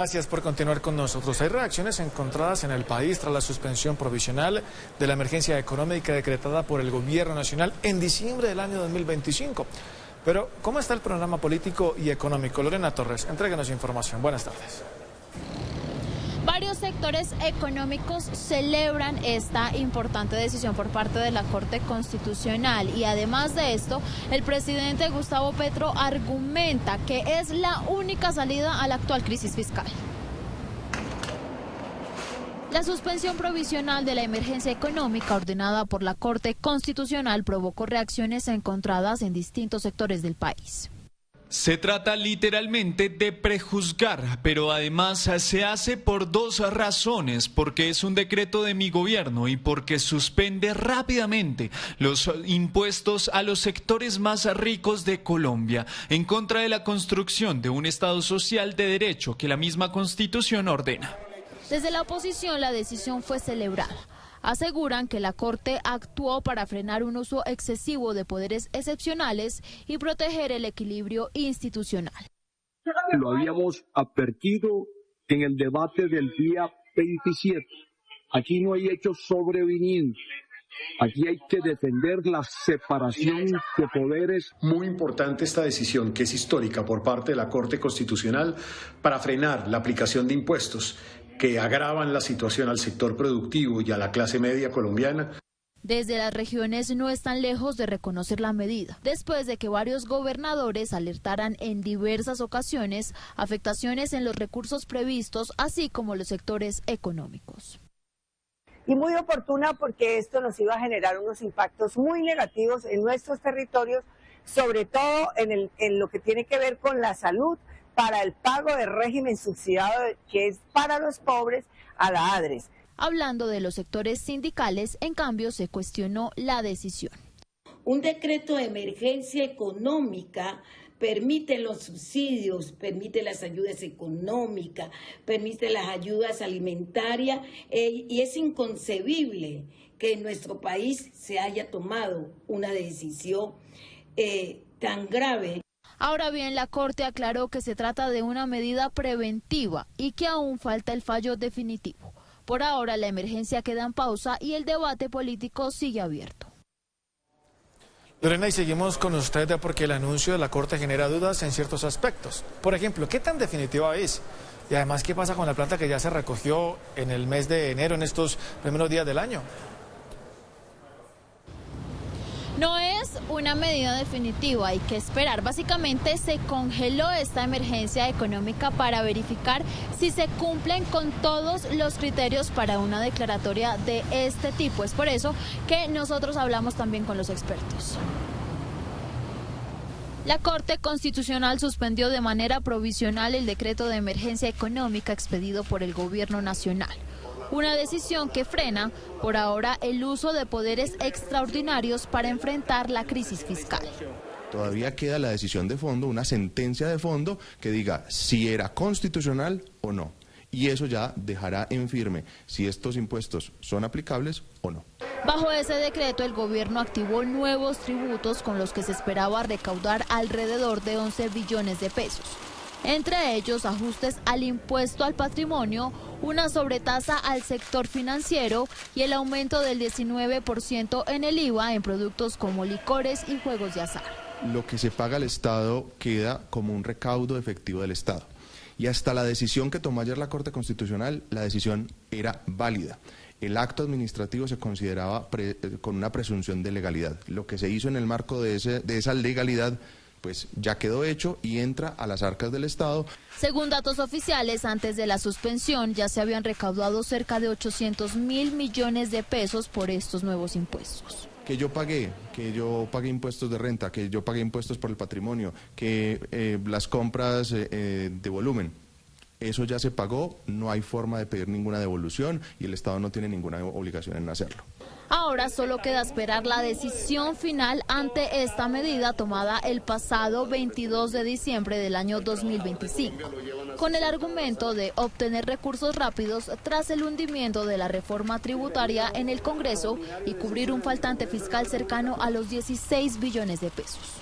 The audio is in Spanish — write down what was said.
Gracias por continuar con nosotros. Hay reacciones encontradas en el país tras la suspensión provisional de la emergencia económica decretada por el Gobierno Nacional en diciembre del año 2025. Pero, ¿cómo está el panorama político y económico? Lorena Torres, entréguenos información. Buenas tardes. Varios sectores económicos celebran esta importante decisión por parte de la Corte Constitucional y además de esto, el presidente Gustavo Petro argumenta que es la única salida a la actual crisis fiscal. La suspensión provisional de la emergencia económica ordenada por la Corte Constitucional provocó reacciones encontradas en distintos sectores del país. Se trata literalmente de prejuzgar, pero además se hace por dos razones, porque es un decreto de mi gobierno y porque suspende rápidamente los impuestos a los sectores más ricos de Colombia, en contra de la construcción de un Estado social de derecho que la misma Constitución ordena. Desde la oposición la decisión fue celebrada. Aseguran que la Corte actuó para frenar un uso excesivo de poderes excepcionales y proteger el equilibrio institucional. Lo habíamos advertido en el debate del día 27. Aquí no hay hechos sobrevinientes. Aquí hay que defender la separación de poderes. Muy importante esta decisión, que es histórica por parte de la Corte Constitucional, para frenar la aplicación de impuestos que agravan la situación al sector productivo y a la clase media colombiana. Desde las regiones no están lejos de reconocer la medida, después de que varios gobernadores alertaran en diversas ocasiones afectaciones en los recursos previstos, así como los sectores económicos. Y muy oportuna porque esto nos iba a generar unos impactos muy negativos en nuestros territorios, sobre todo en lo que tiene que ver con la salud, para el pago del régimen subsidiado que es para los pobres a la ADRES. Hablando de los sectores sindicales, en cambio se cuestionó la decisión. Un decreto de emergencia económica permite los subsidios, permite las ayudas económicas, permite las ayudas alimentarias y es inconcebible que en nuestro país se haya tomado una decisión tan grave. Ahora bien, la Corte aclaró que se trata de una medida preventiva y que aún falta el fallo definitivo. Por ahora, la emergencia queda en pausa y el debate político sigue abierto. Lorena, y seguimos con usted porque el anuncio de la Corte genera dudas en ciertos aspectos. Por ejemplo, ¿qué tan definitiva es? Y además, ¿qué pasa con la planta que ya se recogió en el mes de enero, en estos primeros días del año? No es una medida definitiva, hay que esperar. Básicamente se congeló esta emergencia económica para verificar si se cumplen con todos los criterios para una declaratoria de este tipo. Es por eso que nosotros hablamos también con los expertos. La Corte Constitucional suspendió de manera provisional el decreto de emergencia económica expedido por el Gobierno Nacional. Una decisión que frena, por ahora, el uso de poderes extraordinarios para enfrentar la crisis fiscal. Todavía queda la decisión de fondo, una sentencia de fondo que diga si era constitucional o no. Y eso ya dejará en firme si estos impuestos son aplicables o no. Bajo ese decreto, el gobierno activó nuevos tributos con los que se esperaba recaudar alrededor de 11 billones de pesos. Entre ellos, ajustes al impuesto al patrimonio, una sobretasa al sector financiero y el aumento del 19% en el IVA en productos como licores y juegos de azar. Lo que se paga al Estado queda como un recaudo efectivo del Estado. Y hasta la decisión que tomó ayer la Corte Constitucional, la decisión era válida. El acto administrativo se consideraba con una presunción de legalidad. Lo que se hizo en el marco de esa legalidad pues ya quedó hecho y entra a las arcas del Estado. Según datos oficiales, antes de la suspensión ya se habían recaudado cerca de 800.000 millones de pesos por estos nuevos impuestos. Que yo pagué impuestos de renta, que yo pagué impuestos por el patrimonio, que las compras de volumen. Eso ya se pagó, no hay forma de pedir ninguna devolución y el Estado no tiene ninguna obligación en hacerlo. Ahora solo queda esperar la decisión final ante esta medida tomada el pasado 22 de diciembre del año 2025, con el argumento de obtener recursos rápidos tras el hundimiento de la reforma tributaria en el Congreso y cubrir un faltante fiscal cercano a los 16 billones de pesos.